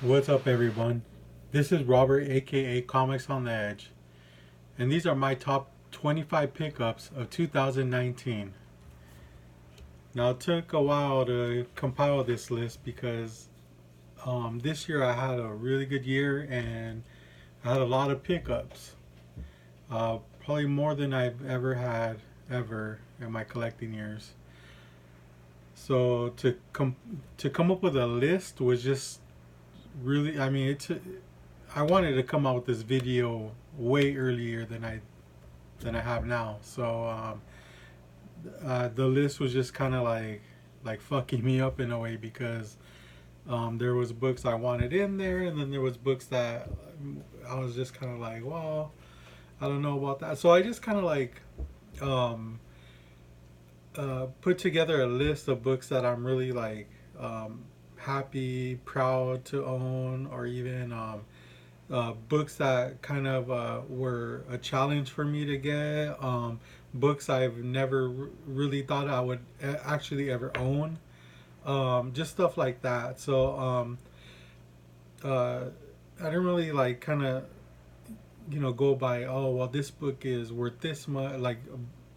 What's up, everyone? This is Robert, aka Comics on the Edge, and these are my top 25 pickups of 2019. Now, it took a while to compile this list because this year I had a really good year and I had a lot of pickups. Probably more than I've ever had ever in my collecting years. So to come up with a list was just really, I mean, I wanted to come out with this video way earlier than I have now. So the list was just kind of like fucking me up in a way because there was books I wanted in there, and then there was books that I was just kind of like, well, I don't know about that. So I just kind of um, put together a list of books that I'm really happy, proud to own, or even books that kind of were a challenge for me to get. Books I've never really thought I would actually ever own. Just stuff like that. So uh, I didn't really like kind of go by, oh well, this book is worth this much,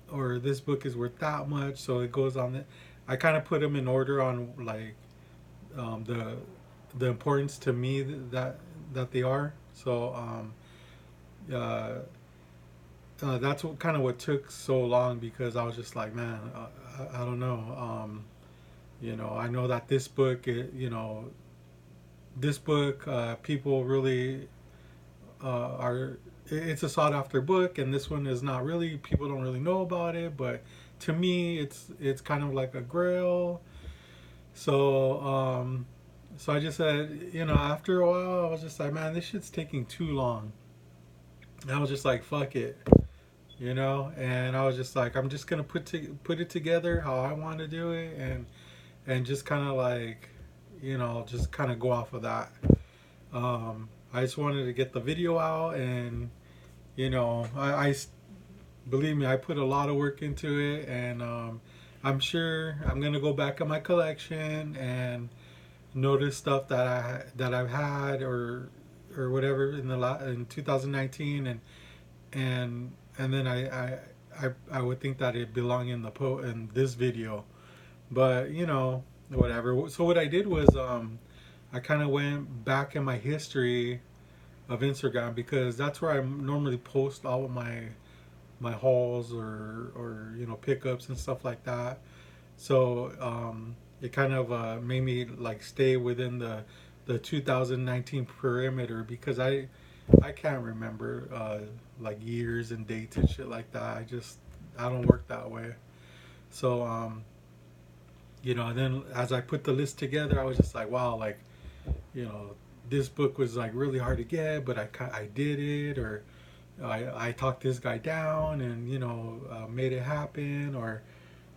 or this book is worth that much. So it goes on. I kind of put them in order on um, the the importance to me that they are. So uh, that's what kind of what took so long because I was just like, man, I don't know. I know that this book, this book, people really are. It's a sought after book, and this one is not really. People don't really know about it, but to me, it's kind of like a grail. So so I just said, after a while, I was just like, man, this shit's taking too long. And I was just like, fuck it, And I was just like, I'm just gonna put it together how I want to do it, and just kind of just kind of go off of that. I just wanted to get the video out, and I believe me, I put a lot of work into it, and I'm sure I'm gonna go back in my collection and notice stuff that I've had or whatever in 2019, and then I would think that it belonged in in this video, but whatever. So what I did was I kind of went back in my history of Instagram because that's where I normally post all of my hauls or pickups and stuff like that. So it kind of made me like stay within the 2019 perimeter because I can't remember like years and dates and shit like that. I don't work that way. So and then as I put the list together, I was just like, wow, like you know this book was like really hard to get, but I did it, or I talked this guy down and made it happen, or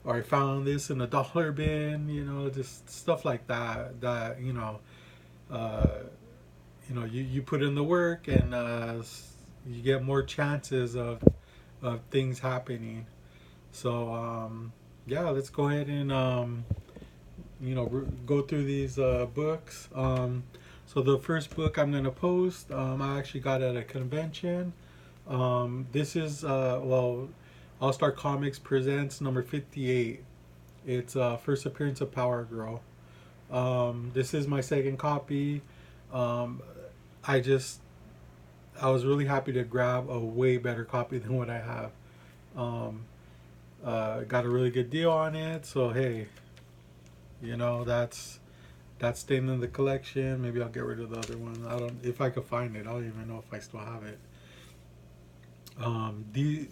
I found this in a dollar bin, just stuff like that. That uh, you put in the work, and you get more chances of things happening. So yeah, let's go ahead and go through these books. So the first book I'm gonna post, I actually got at a convention. This is All Star Comics presents number 58. It's first appearance of Power Girl. This is my second copy. Um, I just I was really happy to grab a way better copy than what I have. Um, got a really good deal on it, so hey, that's staying in the collection. Maybe I'll get rid of the other one. I don't if I could find it. I don't even know if I still have it. The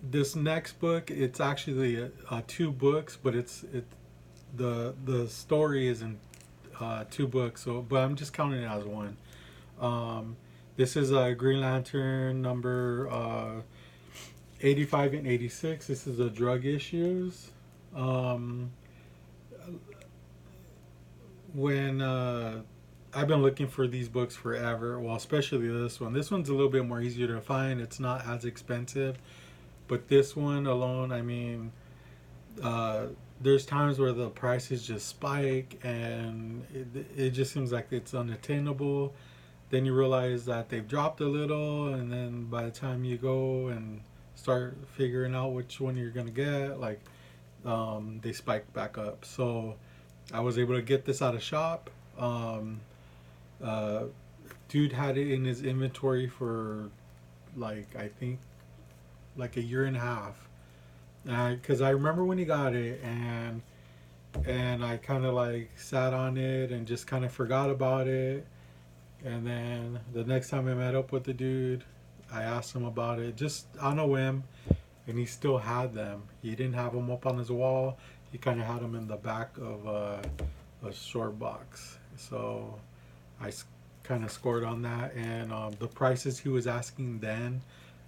This next book, it's actually two books, but the story is in two books. So, but I'm just counting it as one. This is Green Lantern number 85 and 86. This is the drug issues. Um, when I've been looking for these books forever. Well, especially this one. This one's a little bit more easier to find. It's not as expensive, but this one alone, I mean, uh, there's times where the prices just spike and it just seems like it's unattainable. Then you realize that they've dropped a little, and then by the time you go and start figuring out which one you're gonna get, like they spike back up. So I was able to get this out of shop. Uh, Dude had it in his inventory for like I think like a year and a half, because I remember when he got it, and I kind of like sat on it and just kind of forgot about it. And then the next time I met up with the dude, I asked him about it just on a whim, and he still had them. He didn't have them up on his wall. He kind of had them in the back of a short box. So I kind of scored on that, and the prices he was asking then,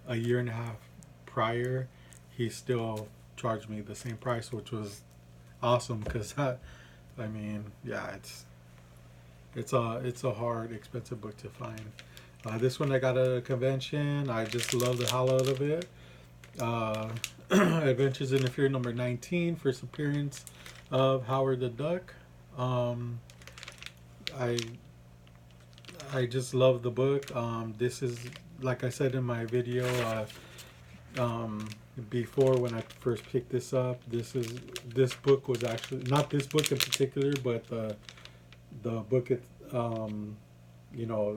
a year and a half prior, he still charged me the same price, which was awesome because I mean, yeah, it's a hard, expensive book to find. This one I got at a convention. I just love the hell out of it. Uh, Adventures in the Fear number 19, first appearance of Howard the Duck. Um, I I just love the book. This is, like I said in my video um, before when I first picked this up. This book was actually not this book in particular, but the book it you know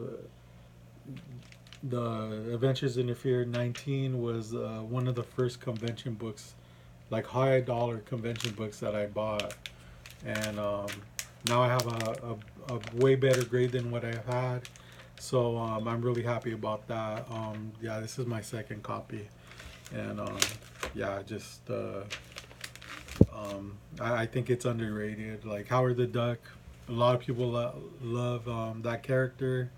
the Adventures in the Fear 19 was one of the first convention books, like high dollar convention books that I bought, and now I have a way better grade than what I've had, so I'm really happy about that. Yeah, this is my second copy, and yeah, just I think it's underrated. Like Howard the Duck, a lot of people love that character.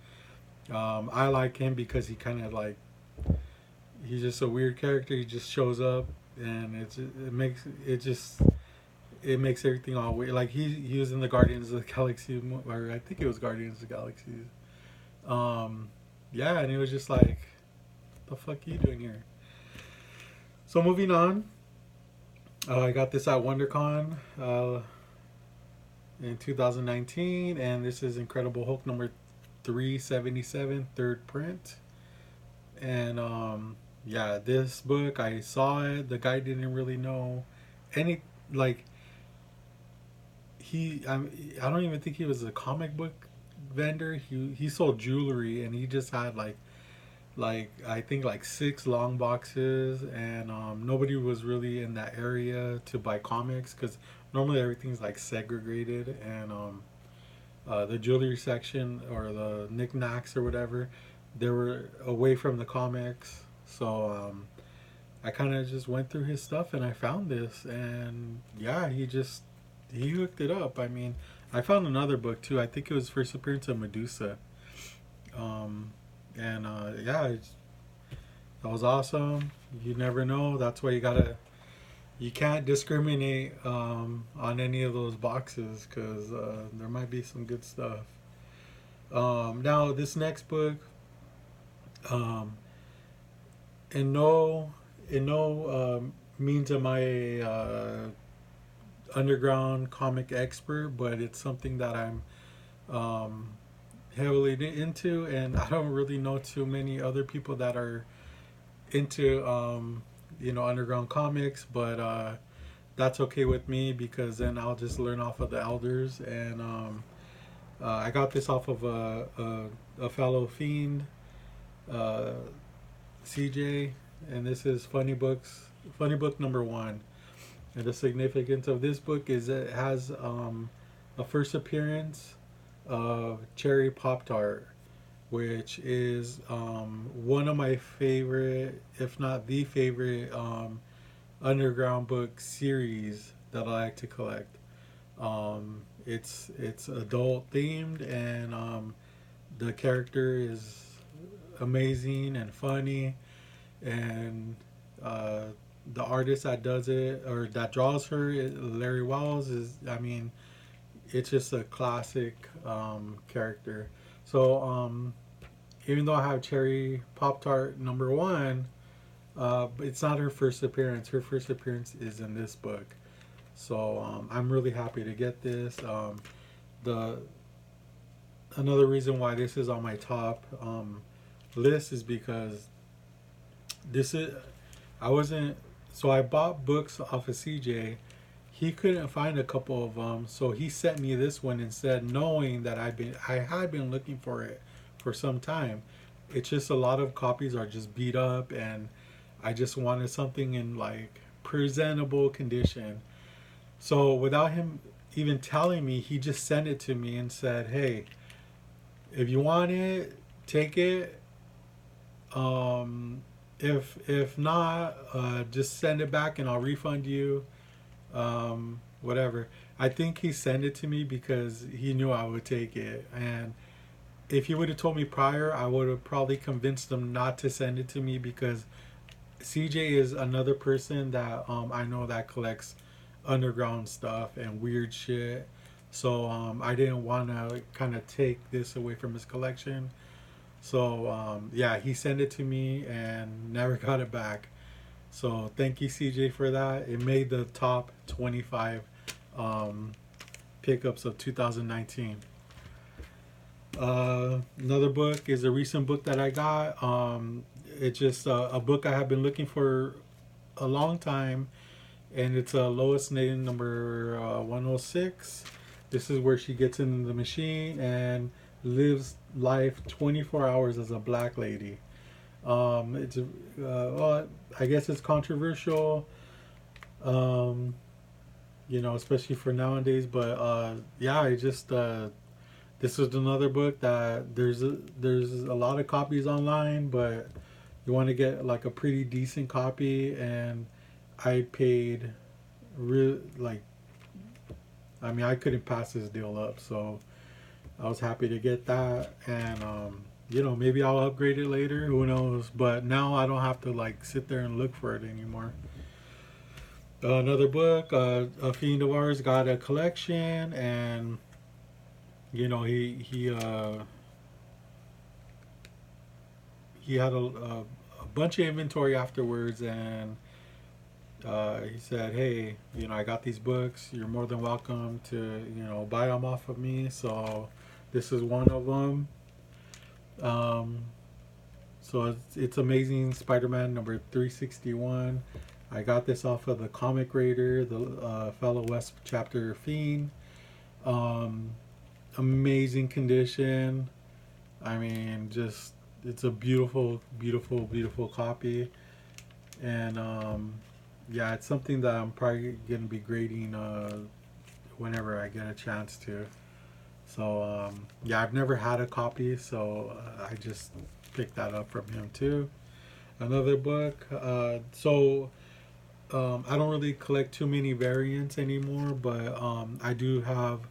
I like him because he kind of like he's just a weird character. He just shows up, and it makes everything all weird. Like he was in the Guardians of the Galaxy, or I think it was Guardians of the Galaxy. Um, yeah, and it was just like, the fuck are you doing here? So moving on, I got this at WonderCon in 2019, and this is Incredible Hulk number 377, third print. And yeah, this book, I saw it. The guy didn't really know any, like, I don't even think he was a comic book vendor. He sold jewelry, and he just had like I think like 6 long boxes, and nobody was really in that area to buy comics because normally everything's like segregated, and the jewelry section or the knickknacks or whatever, they were away from the comics. So I kind of just went through his stuff and I found this, and yeah, he hooked it up. I mean, I found another book too. I think it was first appearance of Medusa. And yeah, that was awesome. You never know. That's why you can't discriminate on any of those boxes because there might be some good stuff. Now this next book, um, in no means am I a underground comic expert, but it's something that I'm um, heavily into, and I don't really know too many other people that are into underground comics, but that's okay with me because then I'll just learn off of the elders. And I got this off of a fellow fiend, uh, CJ, and this is Funny Book number 1. And the significance of this book is it has a first appearance of Cherry Pop Tart, which is one of my favorite, if not the favorite, underground book series that I like to collect. It's adult themed, and the character is amazing and funny, and the artist that does it or that draws her, Larry Wells, is, I mean, it's just a classic character. So even though I have Cherry Pop Tart number 1, it's not her first appearance. Her first appearance is in this book. So I'm really happy to get this. The Another reason why this is on my top list is because this is I wasn't so I bought books off of CJ. He couldn't find a couple of them, so he sent me this one instead, knowing that I had been looking for it for some time. It's just a lot of copies are just beat up, and I just wanted something in like presentable condition. So without him even telling me, he just sent it to me and said, "Hey, if you want it, take it. If not, just send it back and I'll refund you. Whatever." I think he sent it to me because he knew I would take it, and if he would have told me prior, I would have probably convinced him not to send it to me because CJ is another person that I know that collects underground stuff and weird shit. So I didn't want to kind of take this away from his collection. So yeah, he sent it to me and never got it back. So thank you, CJ, for that. It made the top 25 um, pickups of 2019. Another book is a recent book that I got. It's just a book I have been looking for a long time, and it's Lois Lane number 106. This is where she gets in the machine and lives life 24 hours as a black lady. It's well, I guess it's controversial, um, especially for nowadays. But yeah, I just this was another book that there's a lot of copies online, but you want to get like a pretty decent copy, and I paid like I mean I couldn't pass this deal up, so I was happy to get that, and maybe I'll upgrade it later. Who knows? But now I don't have to like sit there and look for it anymore. Another book, a fiend of ours got a collection, and he had a bunch of inventory afterwards, and he said, "Hey, I got these books. You're more than welcome to buy them off of me." So this is one of them. Um, so it's Amazing Spider-Man number 361. I got this off of the Comic Raider, the fellow West chapter fiend. Um, Amazing condition. I mean, just it's a beautiful, beautiful, beautiful copy, and yeah, it's something that I'm probably gonna be grading whenever I get a chance to. So yeah, I've never had a copy, so I just picked that up from him too. Another book. I don't really collect too many variants anymore, but I do have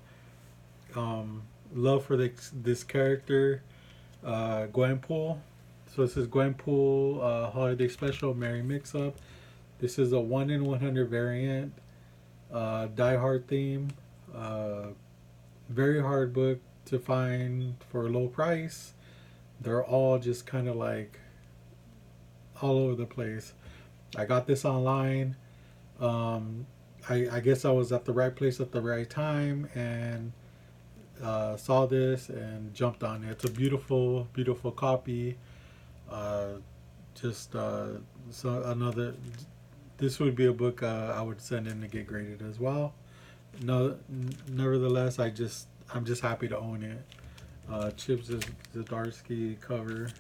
love for this character, Gwenpool. So this is Gwenpool Holiday Special Merry Mix Up. This is a 1 in 100 variant, Die Hard theme. Very hard book to find for a low price. They're all just kind of like all over the place. I got this online. I guess I was at the right place at the right time and saw this and jumped on it. It's a beautiful, beautiful copy. Uh, just so another. This would be a book I would send in to get graded as well. No, nevertheless, I'm just happy to own it. Chips Zdarsky cover.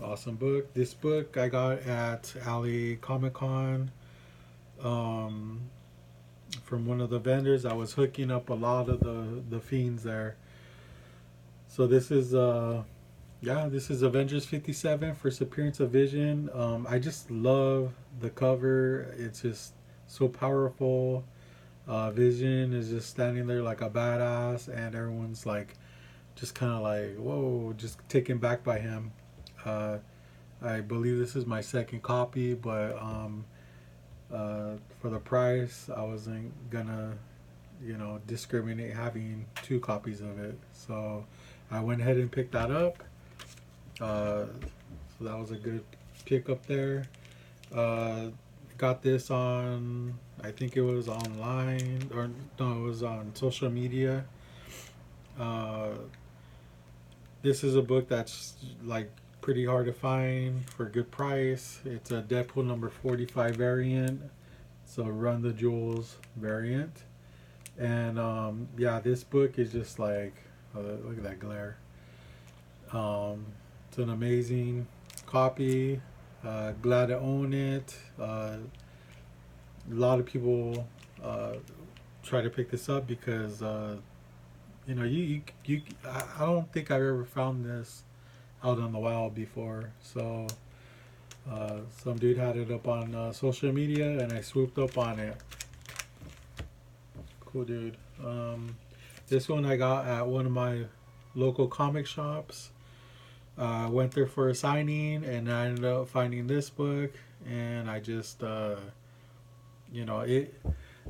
Awesome book. This book I got at Alley Comic Con from one of the vendors. I was hooking up a lot of the fiends there. So this is this is Avengers 57, first appearance of Vision. I just love the cover. It's just so powerful. Vision is just standing there like a badass, and everyone's like just kind of like whoa, just taken back by him. Uh, I believe this is my second copy, but for the price, I wasn't gonna, discriminate having two copies of it. So I went ahead and picked that up. So that was a good pick up there. got this on, I think it was online, or no, it was on social media. Uh, this is a book that's like pretty hard to find for a good price. It's a Deadpool number 45 variant, so Run the Jewels variant. And yeah, this book is just like, look at that glare. It's an amazing copy. Glad to own it. A lot of people try to pick this up because you know I don't think I've ever found this out on the wild before. So some dude had it up on social media, and I swooped up on it. Cool dude. This one I got at one of my local comic shops. Went there for a signing, and I ended up finding this book, and I just you know it.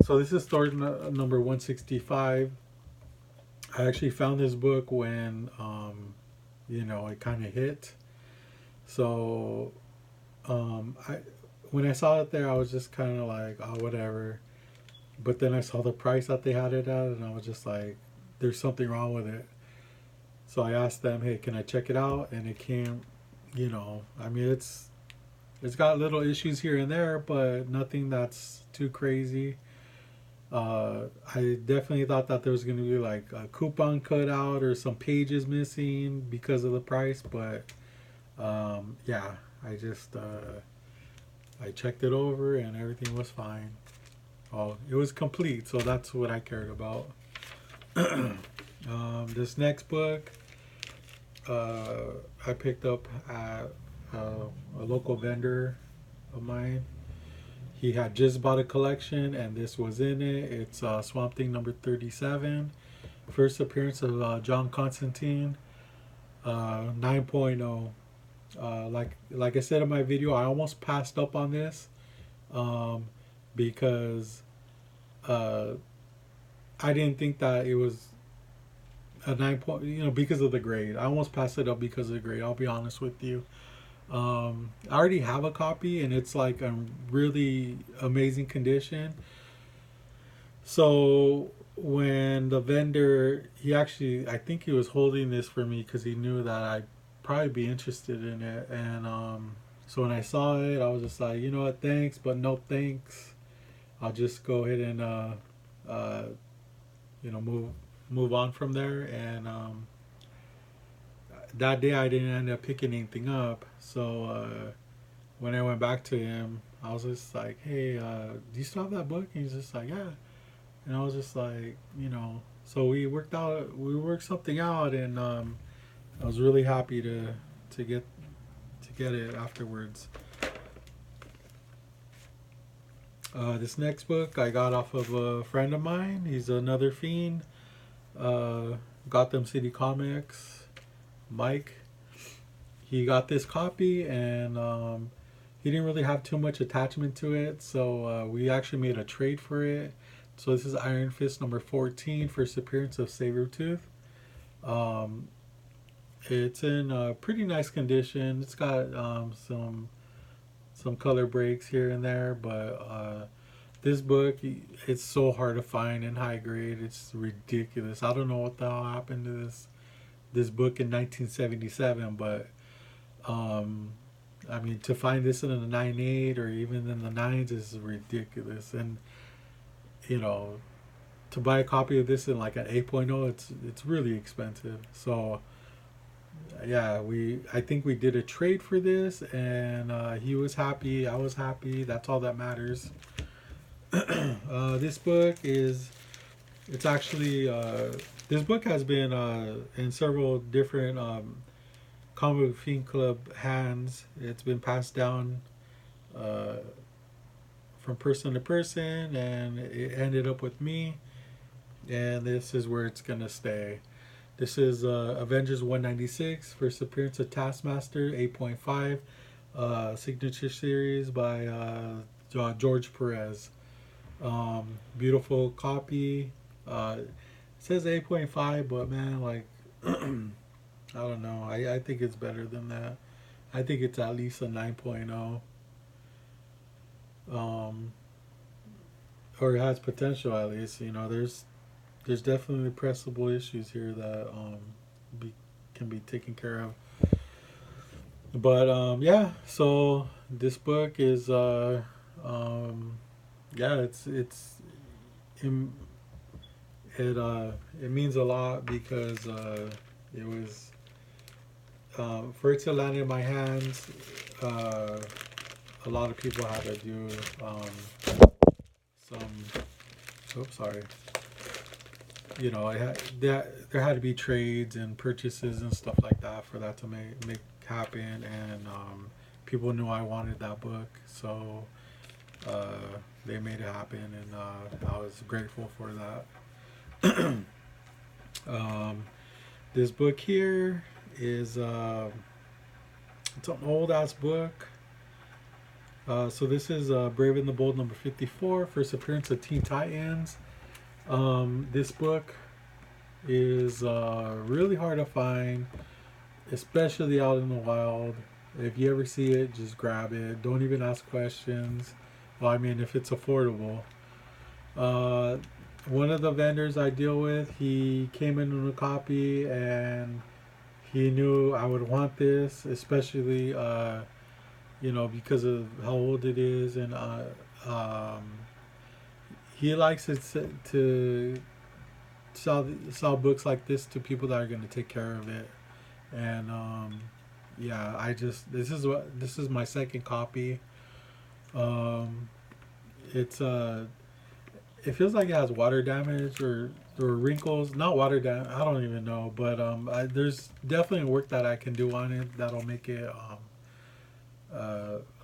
So this is story number 165. I actually found this book when you know, it kind of hit. So I when I saw it there, I was just kind of like, oh, whatever. But then I saw the price that they had it at, and I was just like, there's something wrong with it. So I asked them, hey, can I check it out? And it came, you know, I mean, it's got little issues here and there, but nothing that's too crazy. I definitely thought that there was going to be like a coupon cut out or some pages missing because of the price, but yeah, I just I checked it over and everything was fine. Oh, it was complete, so that's what I cared about. This next book I picked up at a local vendor of mine. He had just bought a collection, and this was in it. It's Swamp Thing number 37. First appearance of John Constantine, 9.0. Like I said in my video, I almost passed up on this because I didn't think that it was a 9 point, you know, because of the grade. I almost passed it up because of the grade. I'll be honest with you. I already have a copy, and it's like a really amazing condition. So when the vendor, he actually, I think he was holding this for me because he knew that I'd probably be interested in it. And so when I saw it, I was just like, you know what, thanks, but no thanks. I'll just go ahead and you know, move on from there. And that day I didn't end up picking anything up. So when I went back to him, I was just like, hey, do you still have that book? And he's just like, yeah. And I was just like, you know, so we worked something out, and I was really happy to get it afterwards. This next book I got off of a friend of mine. He's another fiend. Gotham City Comics, Mike. He got this copy, and he didn't really have too much attachment to it, so we actually made a trade for it. So this is Iron Fist number 14, first appearance of Sabretooth. It's in a pretty nice condition. It's got some color breaks here and there, but this book, it's so hard to find in high grade. It's ridiculous. I don't know what the hell happened to this book in 1977, but I mean, to find this in a 9.8 or even in the 9s is ridiculous. And you know, to buy a copy of this in like an 8.0, it's really expensive. So yeah, I think we did a trade for this, and he was happy, I was happy. That's all that matters. This book it's actually this book has been in several different Comic Fiend Club hands. It's been passed down from person to person, and it ended up with me, and this is where it's gonna stay. This is Avengers 196, first appearance of Taskmaster, 8.5, signature series by George Perez. Beautiful copy. It says 8.5, but man, like, I don't know. I think it's better than that. I think it's at least a 9.0. um, or it has potential at least. There's definitely pressable issues here that be, can be taken care of. But yeah, so this book is um, yeah, it it, it means a lot because it was for it to land in my hands. Uh, a lot of people had to do some. Oops, sorry. There had to be trades and purchases and stuff like that for that to make happen, and people knew I wanted that book, so uh, they made it happen, and I was grateful for that. um, this book here is it's an old ass book. So this is Brave and the Bold number 54, first appearance of Teen Titans. This book is really hard to find, especially out in the wild. If you ever see it, just grab it. Don't even ask questions. Well, I mean, if it's affordable. Uh, One of the vendors I deal with, he came in with a copy and he knew I would want this, especially because of how old it is, and he likes to sell books like this to people that are going to take care of it. And yeah, this is my second copy. Um, it's it feels like it has water damage or wrinkles. Not water damage. I don't even know, but there's definitely work that I can do on it that'll make it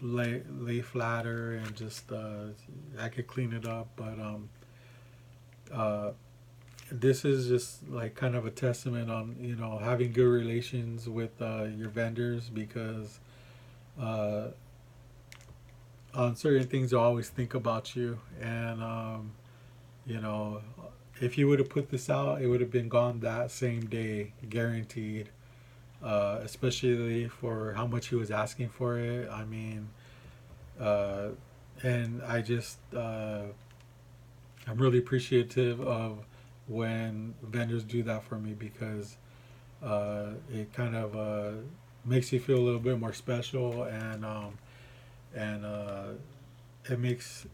lay flatter, and just I could clean it up. But uh, this is just like kind of a testament on having good relations with your vendors, because uh, on certain things they'll always think about you, and you know if you would have put this out, it would have been gone that same day, guaranteed. Especially for how much he was asking for it. I mean, uh, and I'm really appreciative of when vendors do that for me, because it kind of makes you feel a little bit more special, and it makes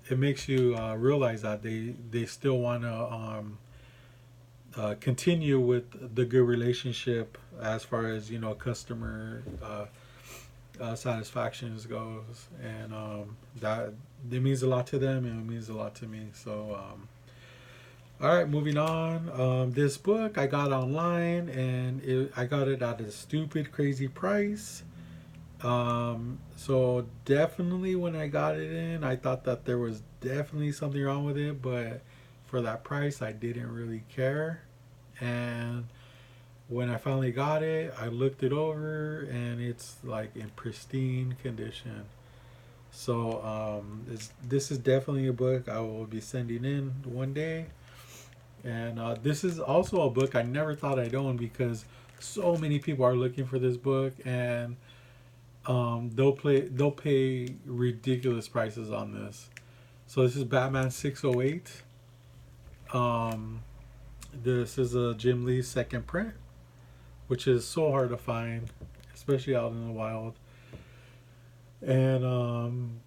you realize that they still want to continue with the good relationship as far as customer satisfaction goes, and that it means a lot to them, and it means a lot to me. So all right, moving on. This book I got online, and I got it at a stupid crazy price. So definitely when I got it in, I thought that there was definitely something wrong with it, but for that price I didn't really care. And when I finally got it, I looked it over, and it's like in pristine condition. So this is definitely a book I will be sending in one day. And this is also a book I never thought I'd own, because so many people are looking for this book, and they'll pay ridiculous prices on this. So this is Batman 608. Um, this is a Jim Lee's second print, which is so hard to find, especially out in the wild. And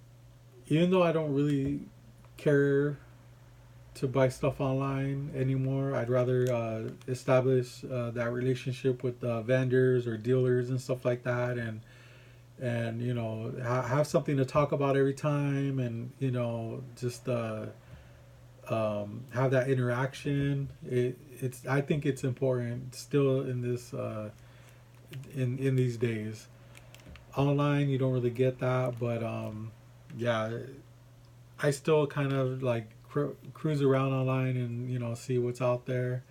even though I don't really care to buy stuff online anymore, I'd rather establish that relationship with vendors or dealers and stuff like that, and have something to talk about every time, and just have that interaction. It's I think it's important still in this in these days. Online you don't really get that, but yeah, I still kind of like cruise around online and see what's out there,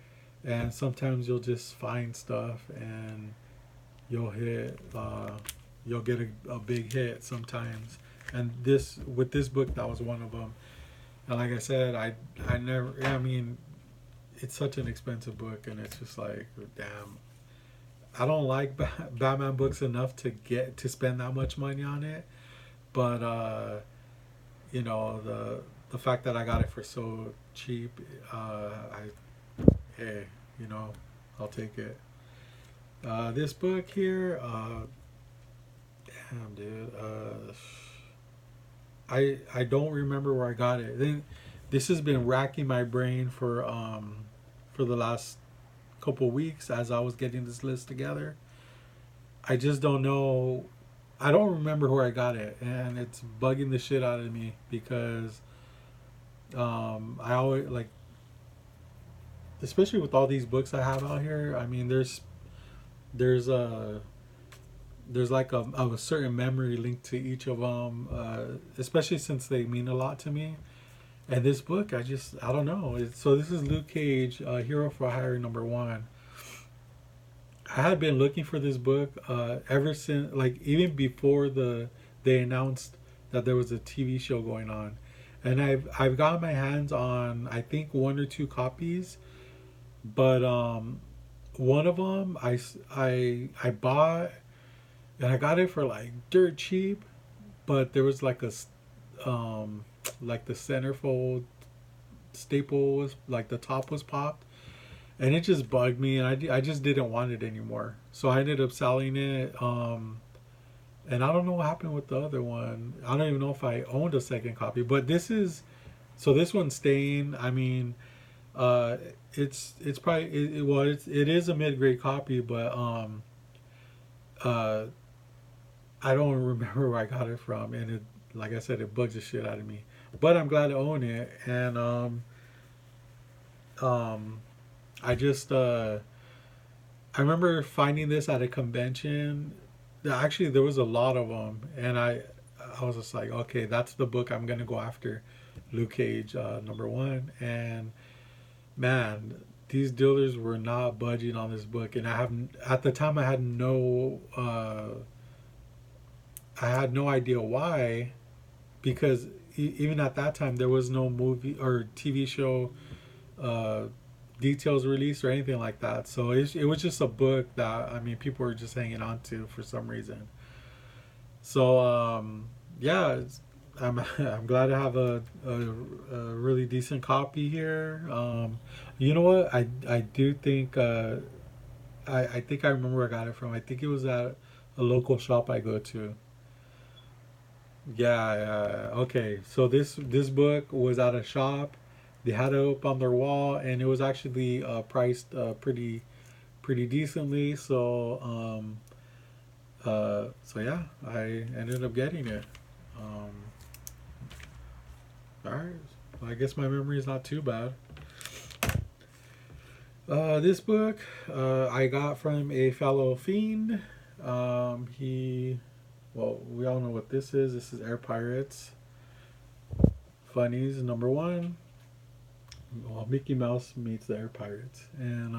and sometimes you'll just find stuff, and you'll hit you'll get a big hit sometimes. And with this book, that was one of them. And like I said, I never, I mean, it's such an expensive book, and it's just like, damn, I don't like Batman books enough to spend that much money on it. But you know, the fact that I got it for so cheap, hey, you know, I'll take it. This book here, damn, dude. I don't remember where I got it. Then this has been racking my brain for the last couple weeks as I was getting this list together. I just don't know. I don't remember where I got it, and it's bugging the shit out of me because I always like, especially with all these books I have out here. I mean, there's a there's like a certain memory linked to each of them, especially since they mean a lot to me. And this book, I don't know. So this is Luke Cage, Hero for Hire #1. I had been looking for this book ever since, like even before they announced that there was a TV show going on, and I've got my hands on I think one or two copies, but one of them I bought and I got it for like dirt cheap, but there was like the centerfold staple was like the top was popped, and it just bugged me, and I just didn't want it anymore, so I ended up selling it. And I don't know what happened with the other one. I don't even know if I owned a second copy, but this one's staying. I mean, uh it's probably it is a mid-grade copy, but uh I don't remember where I got it from, and it, like I said, it bugs the shit out of me. But I'm glad to own it, and um, I just I remember finding this at a convention. Actually, there was a lot of them, and I was just like, okay, that's the book I'm gonna go after, Luke Cage #1, and man, these dealers were not budging on this book, and I haven't at the time I had no idea why, because even at that time there was no movie or TV show uh, details released or anything like that. So it was just a book that I mean people were just hanging on to for some reason. So yeah, I'm glad to have a really decent copy here. You know what? I do think I think I remember where I got it from. I think it was at a local shop I go to. Yeah, yeah. Okay. So this book was at a shop. They had it up on their wall, and it was actually priced pretty decently. So yeah, I ended up getting it. Um, all right. Well, I guess my memory is not too bad. This book I got from a fellow fiend. He Well, we all know what this is. This is Air Pirates Funnies #1. Well, Mickey Mouse meets the Air Pirates. And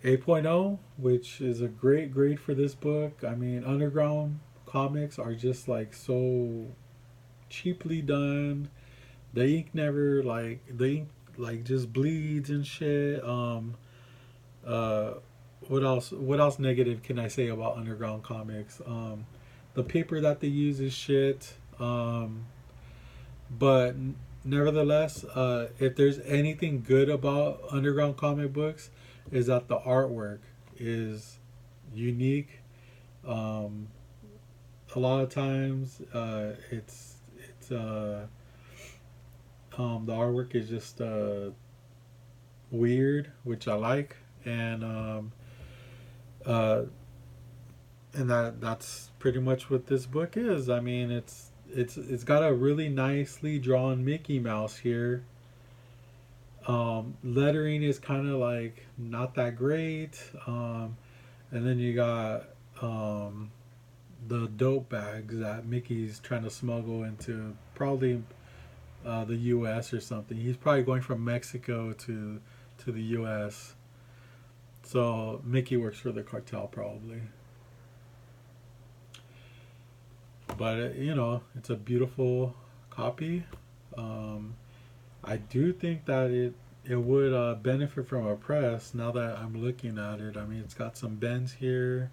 8.0, which is a great grade for this book. I mean, underground comics are just like so cheaply done. The ink never the ink like just bleeds and shit. Uh, what else? What else negative can I say about underground comics? The paper that they use is shit. But nevertheless, if there's anything good about underground comic books, is that the artwork is unique. Um, a lot of times, it's the artwork is just weird, which I like, uh, and that's pretty much what this book is. I mean, it's got a really nicely drawn Mickey Mouse here. Lettering is kind of like not that great, and then you got the dope bags that Mickey's trying to smuggle into probably the U.S. or something. He's probably going from Mexico to the U.S. So Mickey works for the cartel probably. But it's a beautiful copy. Um, I do think that it would benefit from a press. Now that I'm looking at it, I mean, it's got some bends here.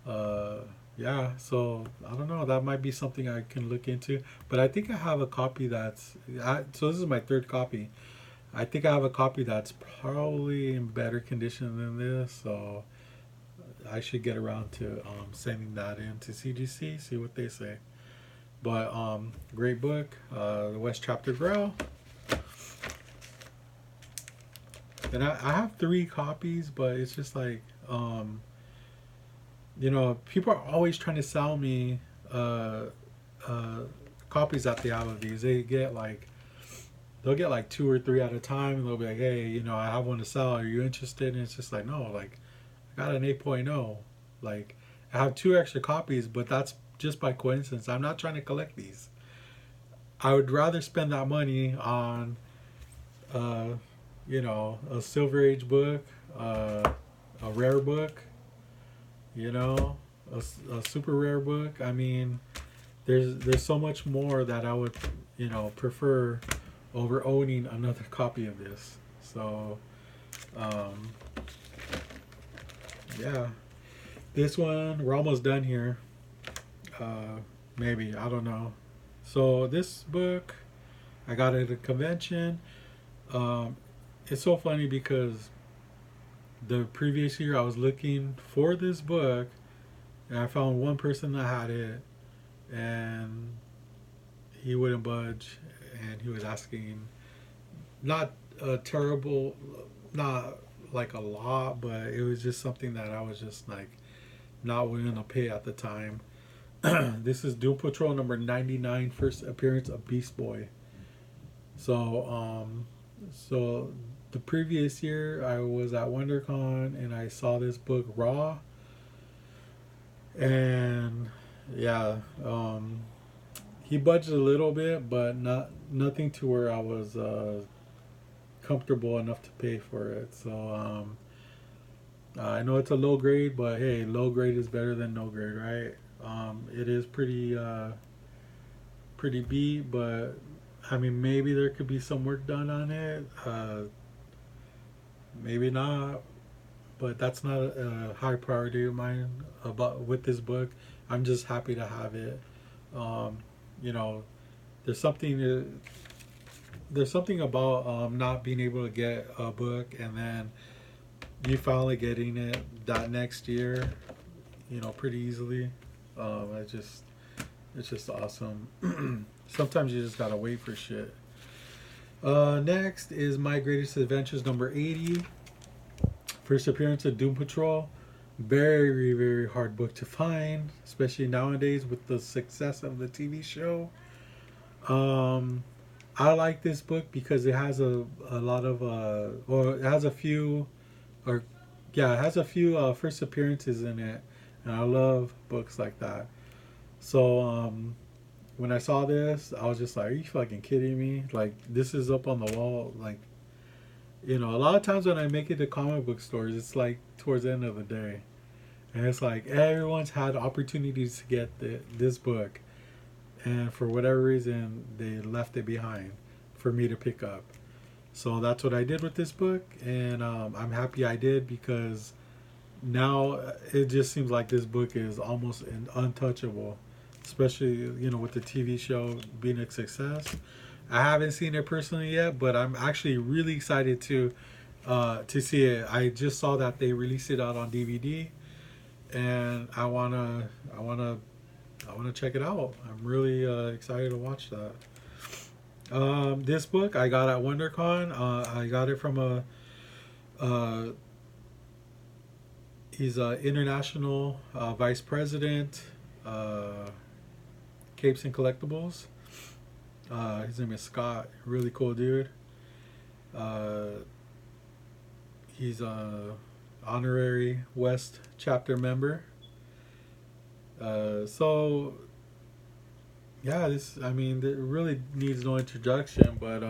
Uh, yeah, so I don't know. That might be something I can look into. But I think I have a copy so this is my third copy. I think I have a copy that's probably in better condition than this. So I should get around to sending that in to CGC, see what they say. But great book, the West Chapter Grail. And I have three copies, but it's just like, people are always trying to sell me uh, uh, copies that they have of these. They'll get like two or three at a time, and they'll be like, hey, I have one to sell. Are you interested? And it's just like, no, like, I got an 8.0. Like, I have two extra copies, but that's just by coincidence. I'm not trying to collect these. I would rather spend that money on, uh, a Silver Age book, a rare book, you know, a super rare book. I mean, there's so much more that I would, prefer over owning another copy of this. So, um, yeah, this one we're almost done here. Uh, Maybe I don't know. So this book I got at a convention. Um, it's so funny because the previous year I was looking for this book and I found one person that had it and he wouldn't budge and he was asking not a terrible, not like a lot, but it was just something that I was just like not willing to pay at the time. This is Doom Patrol number 99, first appearance of Beast Boy. So, so the previous year I was at WonderCon and I saw this book Raw, and yeah, he budged a little bit, but nothing to where I was comfortable enough to pay for it. So, I know it's a low grade, but hey, low grade is better than no grade, right? It is pretty beat, but I mean, maybe there could be some work done on it. Maybe not, but that's not a high priority of mine about with this book. I'm just happy to have it. Um, you know, there's something there's something about not being able to get a book and then you finally getting it that next year. Pretty easily. It's just awesome. Sometimes you just gotta wait for shit. Next is My Greatest Adventures number 80. First appearance of Doom Patrol. Very, very hard book to find, especially nowadays with the success of the TV show. Um, I like this book because it has a lot of, it has a few, or yeah, it has a few first appearances in it. And I love books like that. So, when I saw this, I was just like, are you fucking kidding me? Like, this is up on the wall. Like, a lot of times when I make it to comic book stores, it's like towards the end of the day. And it's like everyone's had opportunities to get this book. And for whatever reason, they left it behind for me to pick up. So that's what I did with this book. And I'm happy I did because now it just seems like this book is almost untouchable, especially with the TV show being a success. I haven't seen it personally yet, but I'm actually really excited to see it. I just saw that they released it out on DVD, and I wanna check it out. I'm really excited to watch that. This book I got at WonderCon. I got it from uh, he's a international vice president, Capes and Collectibles. His name is Scott. Really cool dude. Uh, he's a honorary West chapter member. So yeah, this I mean it really needs no introduction, but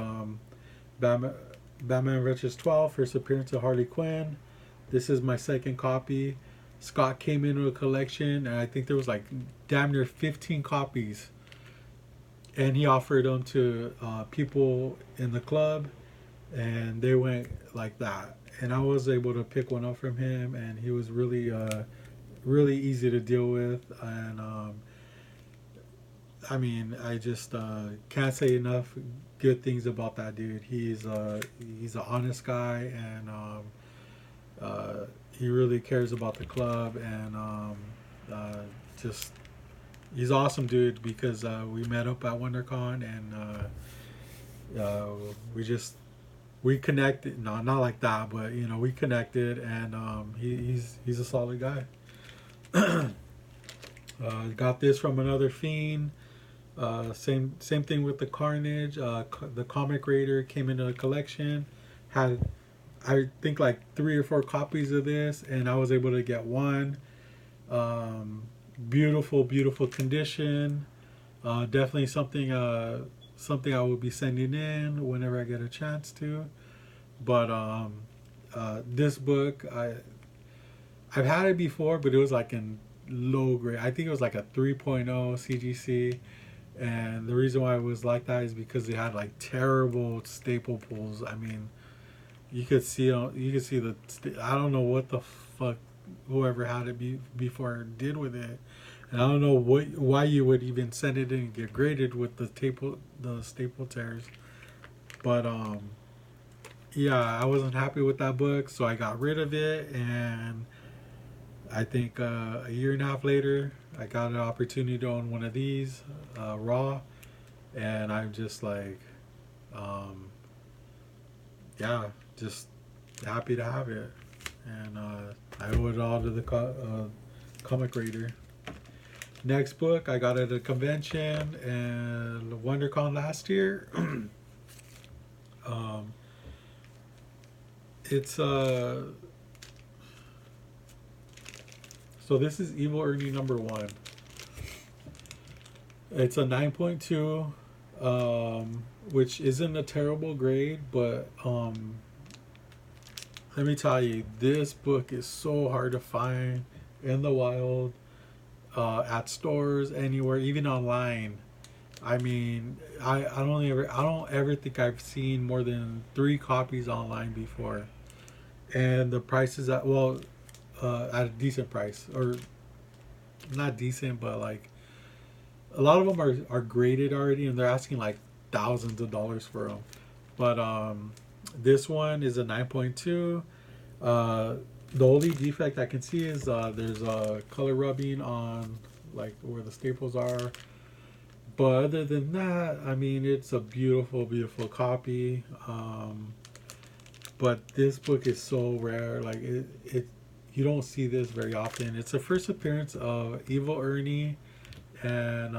Batman, Batman Adventures 12, first appearance of Harley Quinn. This is my second copy. Scott came into a collection, and I think there was like damn near 15 copies, and he offered them to people in the club, and they went like that. And I was able to pick one up from him, and he was really really easy to deal with, and I mean, I just can't say enough good things about that dude. He's an honest guy, and he really cares about the club, and uh, just he's awesome, dude. Because we met up at WonderCon, and we just we connected. No, not like that, but we connected, and he's a solid guy. Got this from another fiend. Same thing with the Carnage. The Comic Raider came into the collection. Had I think like 3 or 4 copies of this, and I was able to get one. Beautiful, beautiful condition. Definitely something I will be sending in whenever I get a chance to. But this book, I've had it before, but it was like in low grade. I think it was like a 3.0 CGC. And the reason why it was like that is because they had like terrible staple pulls. I mean, you could see I don't know what the fuck whoever had it before did with it, and I don't know why you would even send it in and get graded with the staple tears. But yeah, I wasn't happy with that book, so I got rid of it, and I think a year and a half later, I got an opportunity to own one of these raw, and I'm just like, yeah, just happy to have it, and I owe it all to the Comic Raider. Next book I got at a convention and WonderCon last year. It's so this is Evil Ernie #1. It's a 9.2, which isn't a terrible grade, but let me tell you, this book is so hard to find in the wild, at stores, anywhere, even online. I mean, I don't ever think I've seen more than 3 copies online before, and the price is at a decent price, or not decent, but like a lot of them are graded already, and they're asking like thousands of dollars for them. But this one is a 9.2. The only defect I can see is there's a color rubbing on like where the staples are. But other than that, I mean, it's a beautiful, beautiful copy. But this book is so rare. Like it you don't see this very often. It's the first appearance of Evil Ernie, and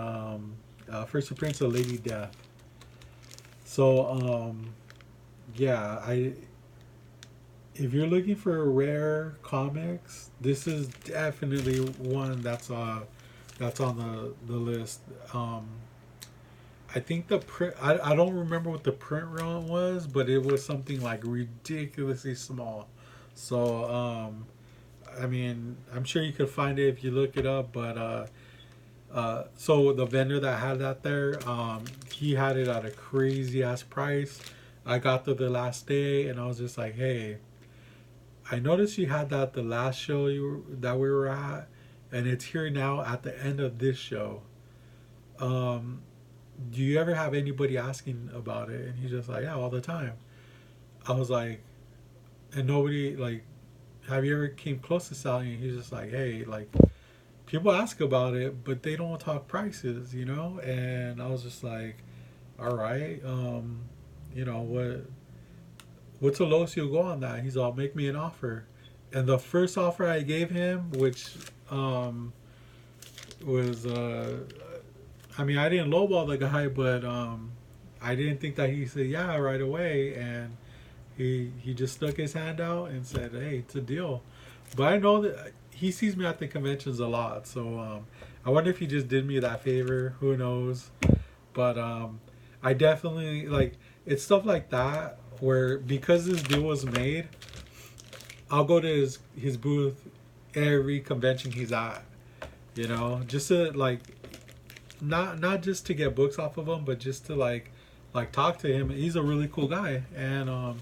first appearance of Lady Death. So yeah, if you're looking for rare comics, this is definitely one that's on the list. I think the print, I don't remember what the print run was, but it was something like ridiculously small. So I mean, I'm sure you could find it if you look it up, but so the vendor that had that there, he had it at a crazy ass price. I got there the last day, and I was just like, hey, I noticed you had that the last show that we were at, and it's here now at the end of this show. Do you ever have anybody asking about it? And he's just like, yeah, all the time. I was like, and nobody, like, have you ever came close to selling it? He's just like, hey, like, people ask about it, but they don't talk prices, And I was just like, all right, what's the lowest you'll go on that? He's all, make me an offer. And the first offer I gave him, which was I mean, I didn't lowball the guy, but I didn't think that he said yeah right away, and he just stuck his hand out and said, hey, it's a deal. But I know that he sees me at the conventions a lot, so I wonder if he just did me that favor. Who knows? But I definitely, like, it's stuff like that where, because this deal was made, I'll go to his booth every convention he's at, just to, like, not just to get books off of him, but just to like talk to him. He's a really cool guy, and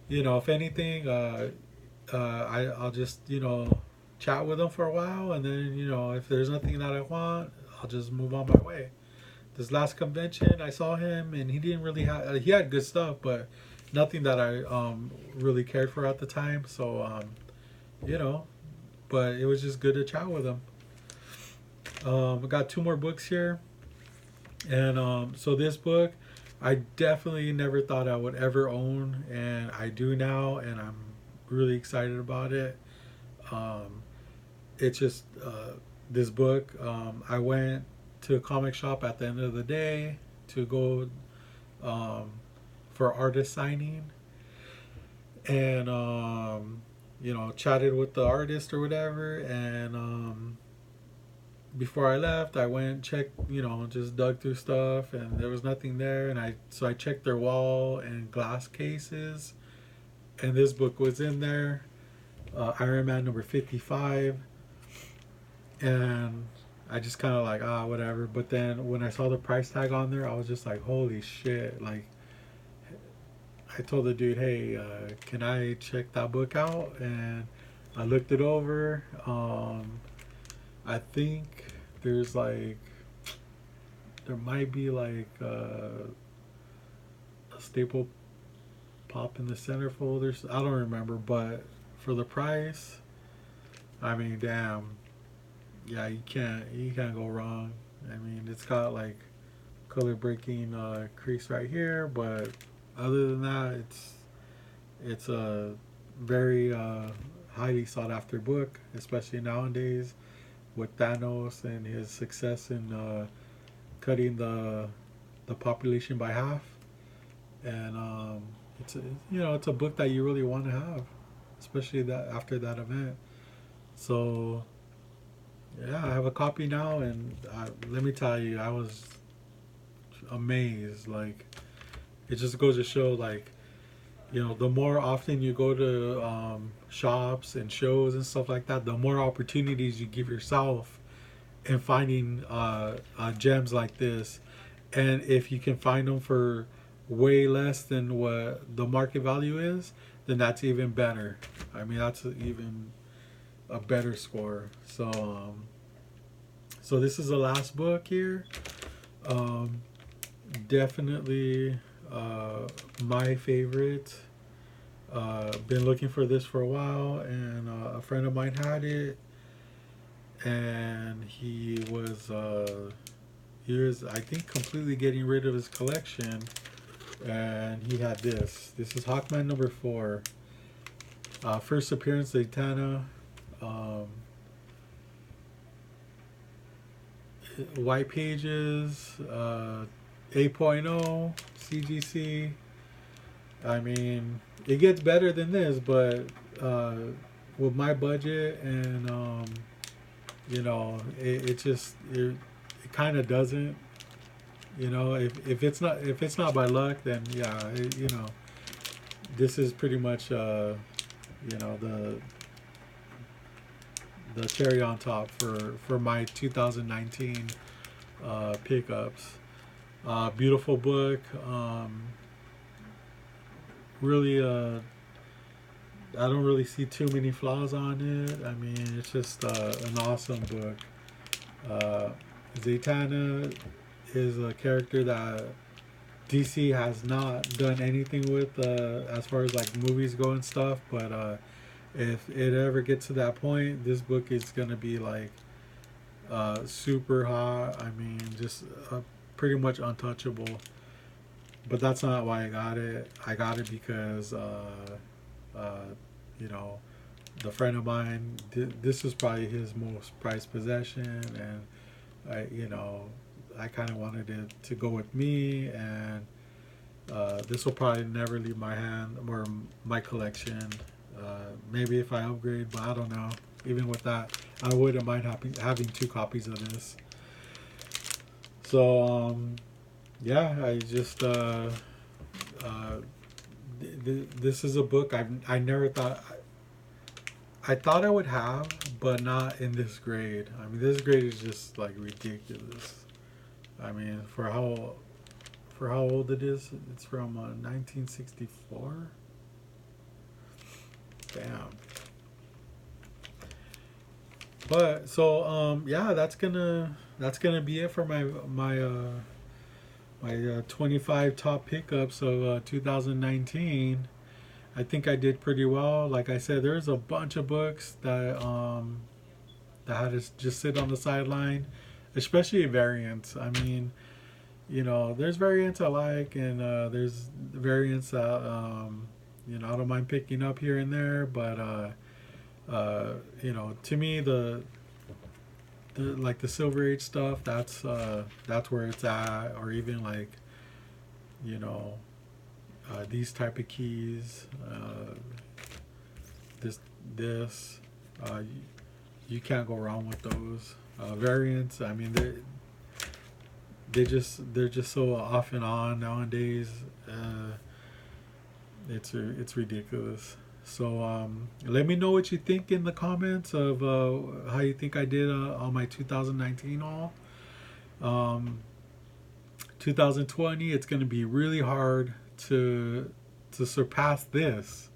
if anything, I'll just chat with him for a while, and then if there's nothing that I want, I'll just move on my way. This last convention, I saw him, and he didn't really have. He had good stuff, but nothing that I really cared for at the time. So you know, but it was just good to chat with him. I got two more books here, and so this book, I definitely never thought I would ever own, and I do now, and I'm really excited about it. Um, it's just this book. I went to a comic shop at the end of the day to go um, for artist signing, and chatted with the artist or whatever, and before I left, I went checked, just dug through stuff, and there was nothing there. And I checked their wall and glass cases, and this book was in there, Iron Man number 55, and I just kind of like whatever. But then when I saw the price tag on there, I was just like, holy shit! Like, I told the dude, hey, can I check that book out? And I looked it over. I think there's like there might be like a staple pop in the centerfold. I don't remember, but for the price, I mean, damn, yeah, you can't go wrong. I mean, it's got like color breaking crease right here, but other than that, it's a very highly sought after book, especially nowadays with Thanos and his success in cutting the population by half. And it's a book that you really want to have, especially that after that event. So yeah, I have a copy now, and let me tell you, I was amazed. Like, it just goes to show, like, the more often you go to shops and shows and stuff like that, the more opportunities you give yourself in finding gems like this. And if you can find them for way less than what the market value is, then that's even better. I mean, that's even a better score. So this is the last book here. Um, Definitely my favorite. Been looking for this for a while, and a friend of mine had it, and he was I think completely getting rid of his collection, and he had this. This is Hawkman number 4. First appearance, Zatanna. Um, White pages, 8.0 CGC. I mean, it gets better than this, but with my budget, and it kind of doesn't. If it's not by luck, then yeah, this is pretty much the cherry on top for my 2019 pickups. Beautiful book. Really, I don't really see too many flaws on it. I mean, it's just an awesome book. Zatanna is a character that DC has not done anything with as far as like movies go and stuff, but if it ever gets to that point, this book is gonna be like super hot. I mean, just pretty much untouchable. But that's not why I got it. I got it because you know, the friend of mine. This was probably his most prized possession, and I kind of wanted it to go with me, and this will probably never leave my hand or my collection. Maybe if I upgrade, but I don't know. Even with that, I wouldn't mind having 2 copies of this. So yeah, I just this is a book I never thought. I thought I would have, but not in this grade. I mean, this grade is just like ridiculous. I mean, for how old it is, it's from 1964. Damn. But so yeah, that's gonna be it for my 25 top pickups of 2019. I think I did pretty well. Like I said, there's a bunch of books that had to just sit on the sideline, especially variants. I mean, there's variants I like, and there's variants that I don't mind picking up here and there. But to me, the like the Silver Age stuff, that's where it's at, or even like you know these type of keys, this this you can't go wrong with those variants. I mean, they're just so off and on nowadays. It's ridiculous. So let me know what you think in the comments of how you think I did on my 2019 haul. Um, 2020, it's going to be really hard to surpass this,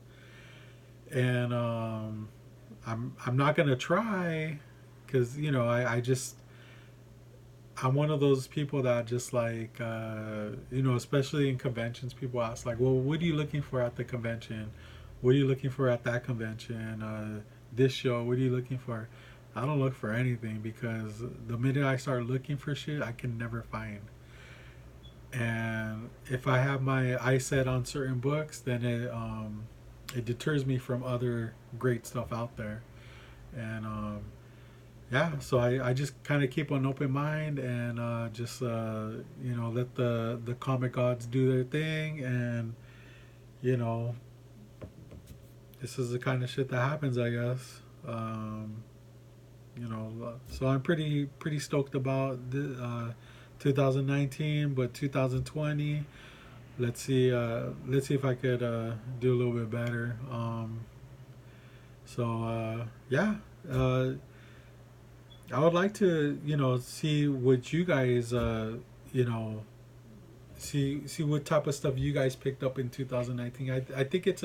and I'm not going to try because I'm one of those people that just like especially in conventions, people ask like, well, what are you looking for at the convention? What are you looking for at that convention? This show, what are you looking for? I don't look for anything because the minute I start looking for shit, I can never find. And if I have my eyes set on certain books, then it deters me from other great stuff out there. And yeah, so I just kind of keep an open mind and just let the comic gods do their thing, and you know this is the kind of shit that happens, I guess. So I'm pretty stoked about 2019, but 2020, let's see if I could do a little bit better. Yeah, I would like to see what you guys you know see what type of stuff you guys picked up in 2019. I think it's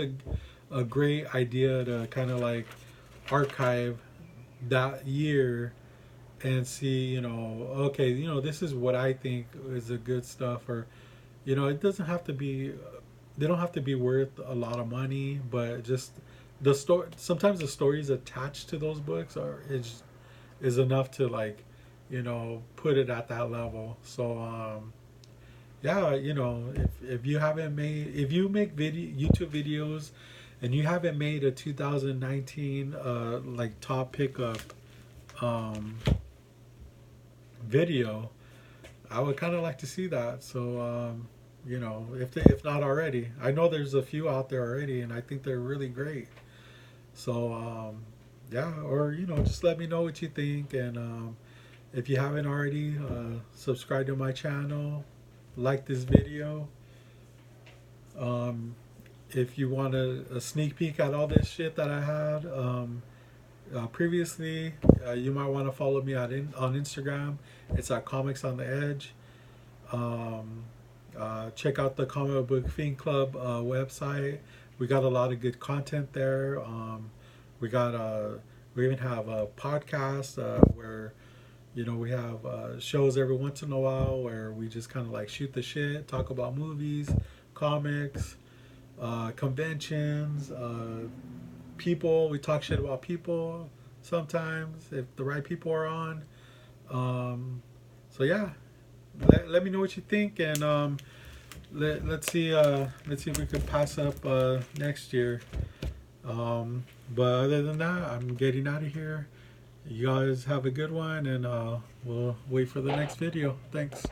a great idea to kind of like archive that year and see, okay, this is what I think is the good stuff, or it doesn't have to be, they don't have to be worth a lot of money, but just the story. Sometimes the stories attached to those books is enough to like, put it at that level. So yeah, if you haven't made, if you make YouTube videos and you haven't made a 2019 like top pickup um video, I would kind of like to see that. So if not already, I know there's a few out there already, and I think they're really great. So yeah, or just let me know what you think, and if you haven't already, subscribe to my channel, like this video. Um, if you want a sneak peek at all this shit that I had previously, you might want to follow me on Instagram. It's at Comics on the Edge. Um, check out the Comic Book Fiend Club website. We got a lot of good content there. We got we even have a podcast where we have shows every once in a while where we just kind of like shoot the shit, talk about movies, comics, conventions, people. We talk shit about people sometimes if the right people are on. So yeah, let me know what you think, and let's see if we can pass up next year. But other than that, I'm getting out of here. You guys have a good one, and we'll wait for the next video. Thanks.